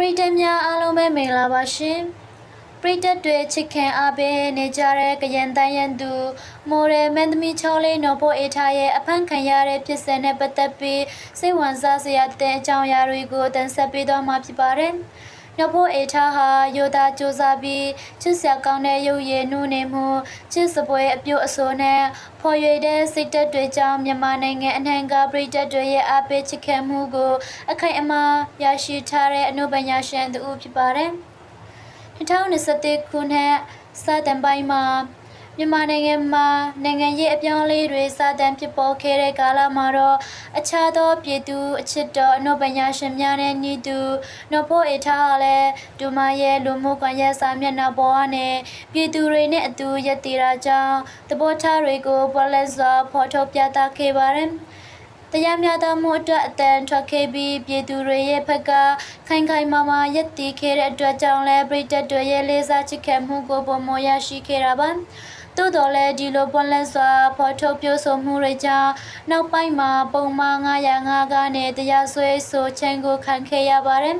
ပရိသတ်များအားလုံးပဲမင်္ဂလာပါရှင်ပရိသတ်တွေချစ်ခင်အားပေးနေကြတဲ့ကရင်တိုင်းရန်သူမိုးရဲမင်းသမီးချောလေးနော်ဖို့အေထားရဲ့အဖမ်းခံရတဲ့ဖြစ်စဉ်နဲ့ပတ်သက်ပြီးစိတ်ဝင်စားစရာတဲ့အကြောင်းအရာတွေကိုတင်ဆက်ပေးသွားမှာဖြစ်ပါတယ်နော်ဖို့အေထားဟာယောသားစူးစမ်းပြီးချစ်စရာကောင်းတဲ့ရုပ်ရည်နှူးနေမှုချစ်စပွဲအပြုတ်အဆိုးနဲ့ဖော်ရွေတဲ့စိတ်သက်တွေကြောင့်မြန်မာနိုင်ငံအနှံ့ကပရိသတ်တွေရဲ့အားပေးချစ်ခင်မှုကိုအခိုင်အမာရရှိထားတဲ့အနုပညာရှင်သူဖြစ်ပါတယ်2021ခုနှစ်စတင်ပိုင်းမှာမြန်မာနိုင်ငံမှာနိုင်ငံရေးအပြောင်းအလဲတွေစတင်ဖြစ်ပေါ်ခဲ့တဲ့ကာလမှာတော့အခြားသောပြည်သူအချစ်တော်အနုပညာရှင်များနဲ့ညီတူနော်ဖို့အေထားကလည်းဒူမရဲ့လူမှုကွန်ရက်စာမျက်နှာပေါ်ကနေပြည်သူတွေနဲ့အတူရပ်တည်တာကြောင့်သဘောထားတွေကိုပေါ်လက်စွာဖော်ထုတ်ပြသခဲ့ပါတယ်တရားမျှတမှုအတွက်အတန်ထွက်ခဲ့ပြီးပြည်သူတွေရဲ့ဘက်ကခိုင်ခိုင်မာမာရည်တည်ခဲ့တဲ့အတွက်ကြောင့်လည်းပြည်သက်တွေရဲ့လေးစားချစ်ခင်မှုကိုပုံမရရှိခဲ့တာပါသို့တော်လည်းဒီလိုပွန်လက်စွာဖော်ထုတ်ပြောဆိုမှုတွေကြောင့်နောက်ပိုင်းမှာပုံမှန်905ကနေတရားစွဲဆိုခြင်းကိုခံခဲ့ရပါတယ်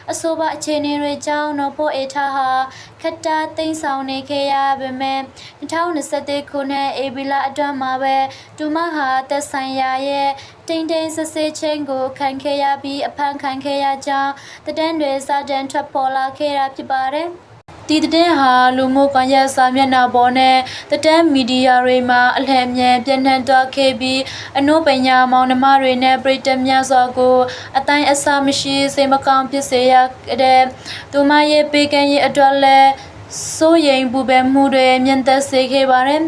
အဆိုပါအခြေအနေတွေကြောင့်နော်ဖို့အေထားဟာခက်တာသိမ်းဆောင်နေခဲ့ရပေမဲ့2021ခုနှစ်ဧပြီလအတွင်းမှာပဲဒူမဟာသက်ဆိုင်ရာရဲ့တိမ်တိမ်စစ်ဆေးခြင်းကိုခံခဲ့ရပြီးအဖမ်းခံခဲ့ရကြောင်းတည်တွေစတင်ထွက်ပေါ်လာခဲ့တာဖြစ်ပါတယ်ဒီတဲ့ဟာလူမှုကွန်ရက်စာမျက်နှာပေါ်နဲ့တဲ့မီဒီယာတွေမှာအလှည့်အမြန်ပြန့်နှံ့သွားခဲ့ပြီးအနုပညာမောင်နှမတွေနဲ့ပြည်သက်များစွာကိုအတိုင်းအဆမရှိစိတ်မကောင်းဖြစ်စေရတဲ့သူမရဲ့ပေးကမ်းရေးအတွက်လည်းစိုးရိမ်ပူပန်မှုတွေမြင့်တက်စေခဲ့ပါတယ်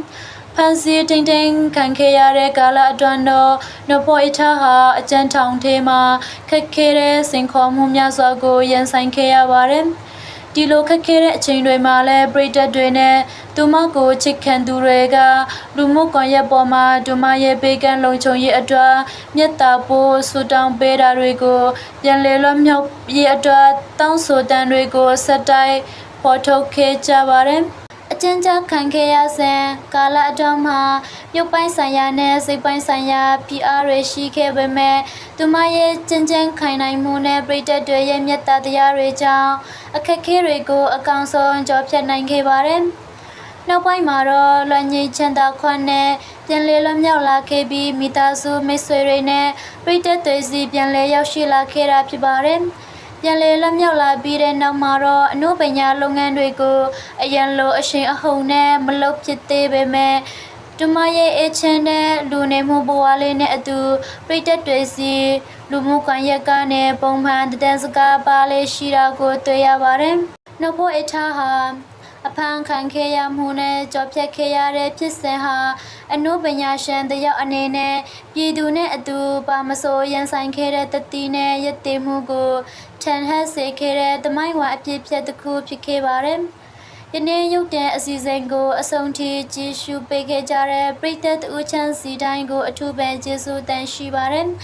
ဖန်စီတိမ်တိမ်ခံခဲ့ရတဲ့ကာလအတွင်းတော့နော်ဖို့အေထားဟာအကျဉ်းထောင်ထဲမှာခက်ခဲတဲ့စင်ခေါ်မှုများစွာကိုရင်ဆိုင်ခဲ့ရပါတယ်ဒီလိုခက်ခဲတဲ့အချိန်တွေမှာလည်းပြည်သက်တွေနဲ့သူမကိုချစ်ခံသူတွေကလူမှုကွန်ရက်ပေါ်မှာသူမရဲ့ပေးကမ်းလုံခြုံရေးအတွက်မြတ်တာပို့ဆူတောင်းပေးတာတွေကိုပြန်လည်လွတ်မြောက်ရေးအတွက်တောင်းဆိုတမ်းတွေကိုဆက်တိုက်ဖော်ထုတ်ခဲ့ကြပါတယ်အကျဉ်းချခံခဲ့ရစဉ်ကာလအတွင်းမှာရုပ်ပိုင်းဆိုင်ရာနဲ့စိတ်ပိုင်းဆိုင်ရာ PR တွေရှိခဲ့ပေမဲ့သူမရဲ့ကျဉ်ခိုင်နိုင်မှုနဲ့ပြည်သက်တွေရဲ့မြတ်တာတရားတွေကြောင့်အခက်အခဲတွေကိုအကောင်ဆုံးကျော်ဖြတ်နိုင်ခဲ့ပါတယ်။နောက်ပိုင်းမှာတော့လွန်ငင်းချမ်းသာခွန်းနဲ့ပြန်လည်လွတ်မြောက်လာခဲ့ပြီးမိသားစုမိတ်ဆွေတွေနဲ့ပြည်သက်တွေစီပြန်လည်ရောက်ရှိလာခဲ့တာဖြစ်ပါတယ်။ပြန်လည်လွတ်မြောက်လာပြီးတဲ့နောက်မှာတော့အနုပညာလုပ်ငန်းတွေကိုအရန်လိုအရှိန်အဟုန်နဲ့မလုပ်ဖြစ်သေးပေမဲ့သူမရဲ့အချင်းနဲ့လူနေမှုဘဝလေးနဲ့အတူပြည်သက်တွေစီလူမှုကွန်ရက်ကနေပုံမှန်တဲ့စကားပါလေးရှိတာကိုတွေ့ရပါတယ်။နော်ဖို့အေထားဟာအဖမ်းခံခဲ့ရမှုနဲ့ကြော်ဖြတ်ခဲ့ရတဲ့ဖြစ်စဉ်ဟာအနုပညာရှင်တယောက်အနေနဲ့ပြည်သူနဲ့အတူပါမစိုးရန်ဆိုင်ခဲ့တဲ့တတိနဲ့ရည်တည်မှုကိုထန်ဟပ်စေခဲ့တဲ့တမိုင်းဝါအဖြစ်ဖြစ်တစ်ခုဖြစ်ခဲ့ပါတယ်။ယနေ့ရုပ်တဲ့အစီအစဉ်ကိုအဆုံးထိကြည့်ရှုပေးခဲ့ကြတဲ့ပရိသတ်ဦးချမ်းစီတိုင်းကိုအထူးပဲကျေးဇူးတင်ရှိပါတယ်။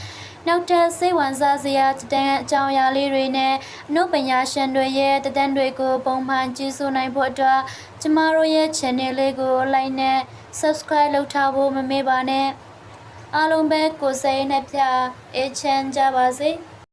နောက်ထပ်စိတ်ဝင်စားစရာတဲ့အကြောင်းအရာလေးတွေနဲ့အနုပညာရှင်တွေရဲ့တည်တွေကိုပုံမှန်ကြည့်ရှုနိုင်ဖို့အတွက်ကျမတို့ရဲ့ channel လေးကို like နဲ့ subscribe လုပ်ထားဖို့မမေ့ပါနဲ့အားလုံးပဲကိုယ်စိတ်နဲ့အေးချမ်းကြပါစေ။